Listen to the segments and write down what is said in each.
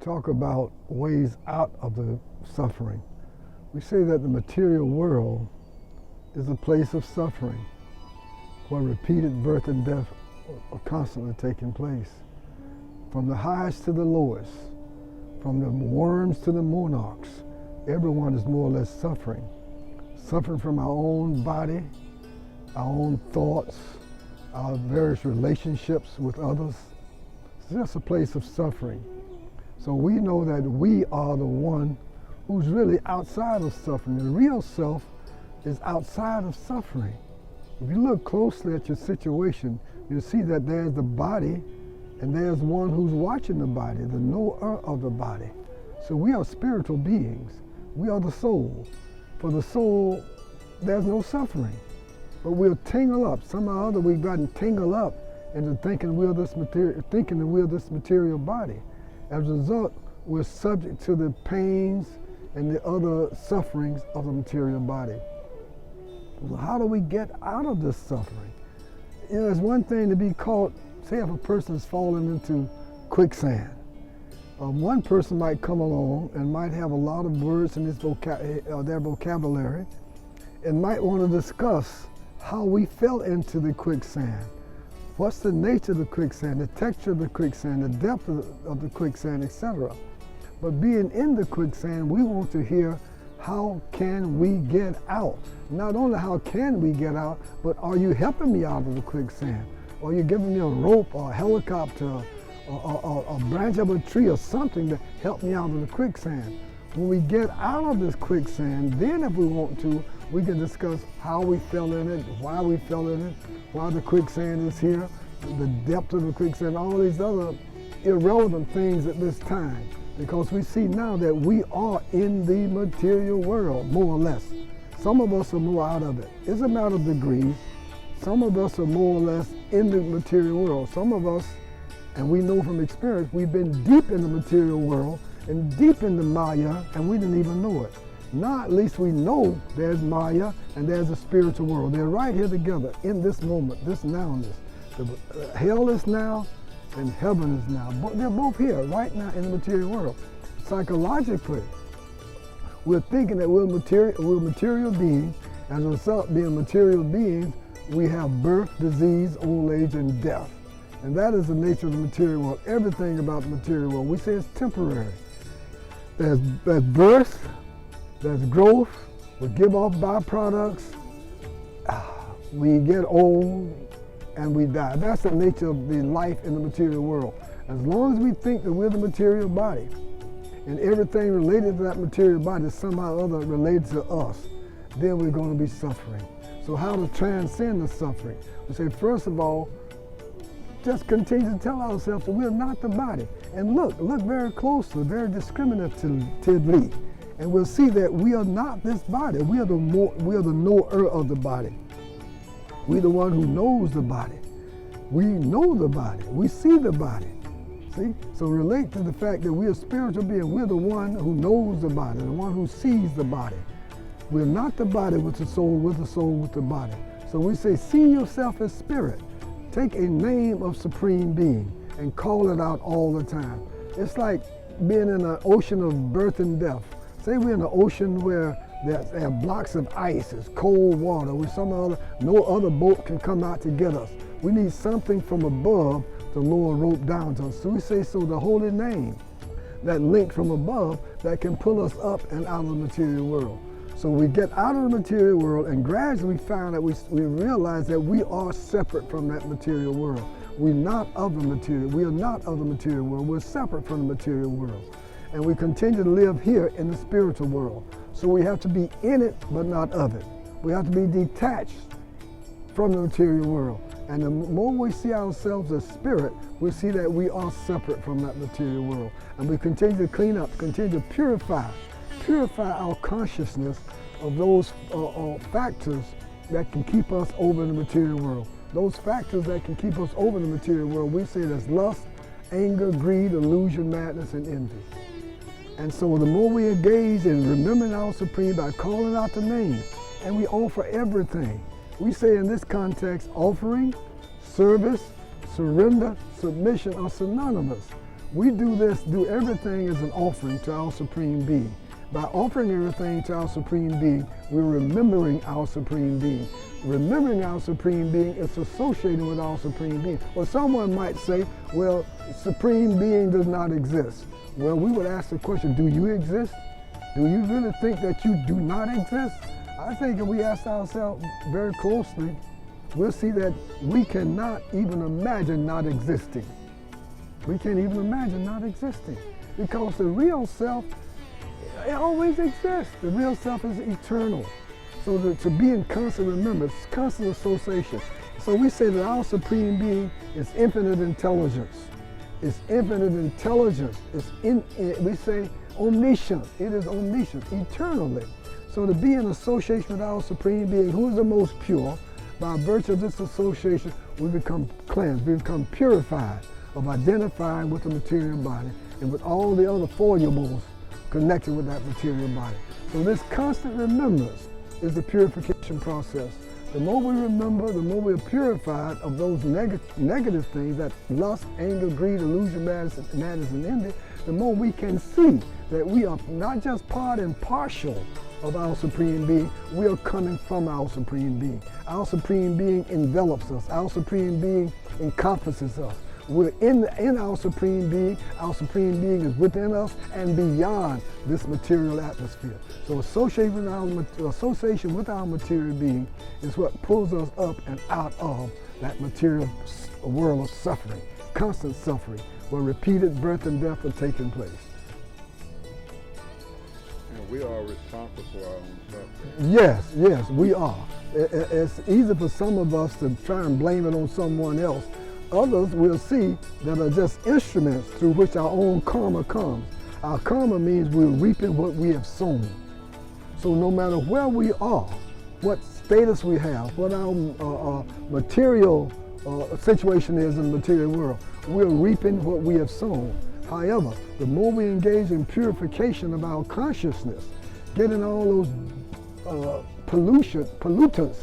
talk about ways out of the suffering. We say that the material world is a place of suffering, where repeated birth and death are constantly taking place. From the highest to the lowest, from the worms to the monarchs, everyone is more or less suffering. Suffering from our own body, our own thoughts, our various relationships with others. It's just a place of suffering. So we know that we are the one who's really outside of suffering. The real self is outside of suffering. If you look closely at your situation, you'll see that there's the body and there's one who's watching the body, the knower of the body. So we are spiritual beings. We are the soul. For the soul, there's no suffering. But we'll tangle up. Somehow or other we've gotten tangled up into thinking we're this material body. As a result, we're subject to the pains and the other sufferings of the material body. So how do we get out of this suffering? You know, it's one thing to be caught, say if a person is falling into quicksand. One person might come along and might have a lot of words in their vocabulary and might want to discuss how we fell into the quicksand. What's the nature of the quicksand, the texture of the quicksand, the depth of the quicksand, etc. But being in the quicksand, we want to hear, how can we get out? Not only how can we get out, but are you helping me out of the quicksand? Are you giving me a rope or a helicopter or a branch of a tree or something to help me out of the quicksand? When we get out of this quicksand, then if we want to, we can discuss how we fell in it, why we fell in it, why the quicksand is here, the depth of the quicksand, all these other irrelevant things at this time. Because we see now that we are in the material world, more or less. Some of us are more out of it. It's a matter of degree. Some of us are more or less in the material world. Some of us, and we know from experience, we've been deep in the material world and deep in the Maya, and we didn't even know it. Now at least we know there's Maya and there's a spiritual world. They're right here together in this moment, this nowness. Hell is now and heaven is now. But they're both here right now in the material world. Psychologically, we're thinking that we're material beings. As a result of being material beings, we have birth, disease, old age, and death. And that is the nature of the material world. Everything about the material world, we say it's temporary. There's birth, there's growth, we give off byproducts, we get old, and we die. That's the nature of the life in the material world. As long as we think that we're the material body, and everything related to that material body is somehow or other related to us, then we're going to be suffering. So how to transcend the suffering? We say, first of all, just continue to tell ourselves that we're not the body. And look very closely, very discriminatively, and we'll see that we are not this body. We are the knower of the body. We're the one who knows the body. We know the body. We see the body. See? So relate to the fact that we are spiritual beings. We're the one who knows the body, the one who sees the body. We're not the body with the soul with the body. So we say, see yourself as spirit. Take a name of supreme being and call it out all the time. It's like being in an ocean of birth and death. Say we're in an ocean where there are blocks of ice, it's cold water, no other boat can come out to get us. We need something from above to lower a rope down to us. So we say, so the holy name, that link from above that can pull us up and out of the material world. So we get out of the material world, and gradually we find that we realize that we are separate from that material world. We're not of the material. We are not of the material world. We're separate from the material world. And we continue to live here in the spiritual world. So we have to be in it, but not of it. We have to be detached from the material world. And the more we see ourselves as spirit, we see that we are separate from that material world. And we continue to clean up, continue to purify our consciousness of those factors that can keep us over in the material world. Those factors that can keep us over in the material world, we say that's lust, anger, greed, illusion, madness, and envy. And so the more we engage in remembering our Supreme by calling out the name, and we offer everything. We say in this context, offering, service, surrender, submission are synonymous. We do everything as an offering to our Supreme Being. By offering everything to our Supreme Being, we're remembering our Supreme Being. Remembering our Supreme Being is associated with our Supreme Being. Well, someone might say, well, Supreme Being does not exist. Well, we would ask the question, do you exist? Do you really think that you do not exist? I think if we ask ourselves very closely, we'll see that we cannot even imagine not existing. We can't even imagine not existing because the real self, it always exists. The real self is eternal. So to be in constant remembrance, constant association. So we say that our Supreme Being is infinite intelligence. It's infinite intelligence. We say omniscient. It is omniscient, eternally. So to be in association with our Supreme Being, who is the most pure, by virtue of this association, we become cleansed, we become purified of identifying with the material body and with all the other foibles connected with that material body. So this constant remembrance is the purification process. The more we remember, the more we're purified of those negative things, that lust, anger, greed, illusion, madness, and envy, the more we can see that we are not just part and partial of our Supreme Being, we are coming from our Supreme Being. Our Supreme Being envelops us. Our Supreme Being encompasses us. We're in our Supreme Being. Our Supreme Being is within us and beyond this material atmosphere. So association with our material being is what pulls us up and out of that material world of suffering, constant suffering, where repeated birth and death are taking place. And we are responsible for our own suffering. Yes, we are. It's easy for some of us to try and blame it on someone else. Others we'll see that are just instruments through which our own karma comes. Our karma means we're reaping what we have sown. So no matter where we are, what status we have, what our material situation is in the material world, we're reaping what we have sown. However, the more we engage in purification of our consciousness, getting all those pollutants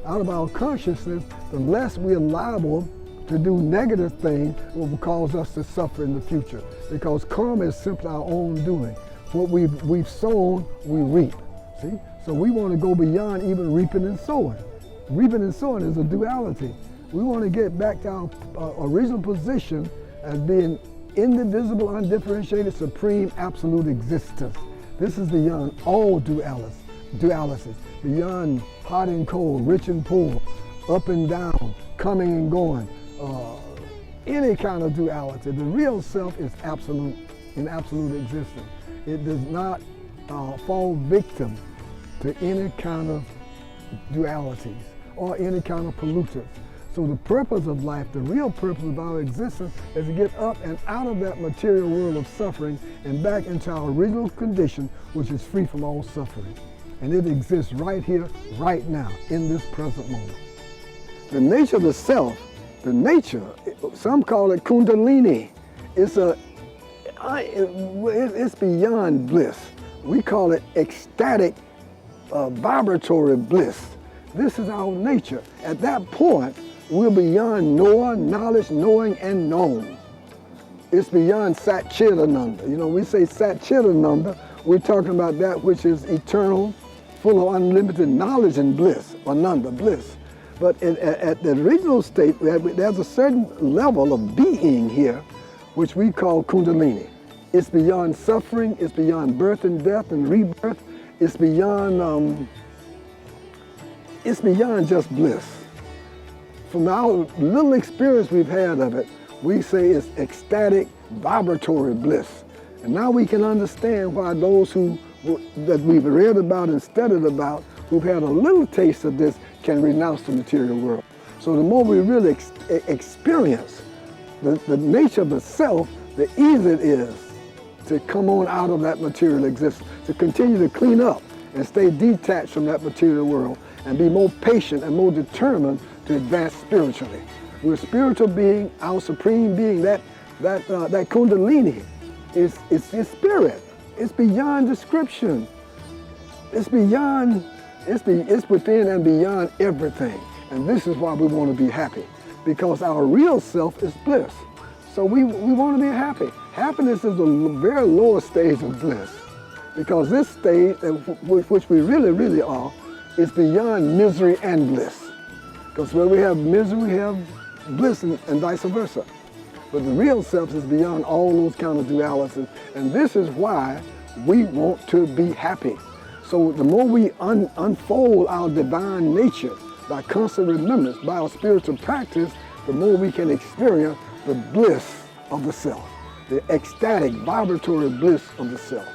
out of our consciousness, the less we are liable to do negative things that will cause us to suffer in the future. Because karma is simply our own doing. What we've sown, we reap. See? So we want to go beyond even reaping and sowing. Reaping and sowing is a duality. We want to get back to our original position as being indivisible, undifferentiated, supreme, absolute existence. This is beyond all dualities, beyond hot and cold, rich and poor, up and down, coming and going. Any kind of duality. The real self is absolute, in absolute existence. It does not fall victim to any kind of dualities or any kind of pollutants. So the purpose of life, the real purpose of our existence, is to get up and out of that material world of suffering and back into our original condition, which is free from all suffering. And it exists right here, right now, in this present moment. The nature of the self, the nature, some call it Kundalini. It's beyond bliss. We call it ecstatic, vibratory bliss. This is our nature. At that point, we're beyond knower, knowledge, knowing, and known. It's beyond Satchitananda. You know, we say Satchitananda, we're talking about that which is eternal, full of unlimited knowledge and bliss, Ananda, bliss. But at the original state, there's a certain level of being here, which we call Kundalini. It's beyond suffering, it's beyond birth and death and rebirth, it's beyond just bliss. From our little experience we've had of it, we say it's ecstatic, vibratory bliss. And now we can understand why those that we've read about and studied about, who've had a little taste of this, can renounce the material world. So the more we really experience the nature of the self, the easier it is to come on out of that material existence, to continue to clean up and stay detached from that material world and be more patient and more determined to advance spiritually. We're a spiritual being, our supreme being, that Kundalini is spirit. It's beyond description. It's within and beyond everything. And this is why we want to be happy, because our real self is bliss. So we want to be happy. Happiness is the very lowest stage of bliss, because this stage, which we really are, is beyond misery and bliss. Because where we have misery, we have bliss, and vice versa. But the real self is beyond all those kind of dualities, and this is why we want to be happy. So the more we unfold our divine nature by constant remembrance, by our spiritual practice, the more we can experience the bliss of the self, the ecstatic, vibratory bliss of the self.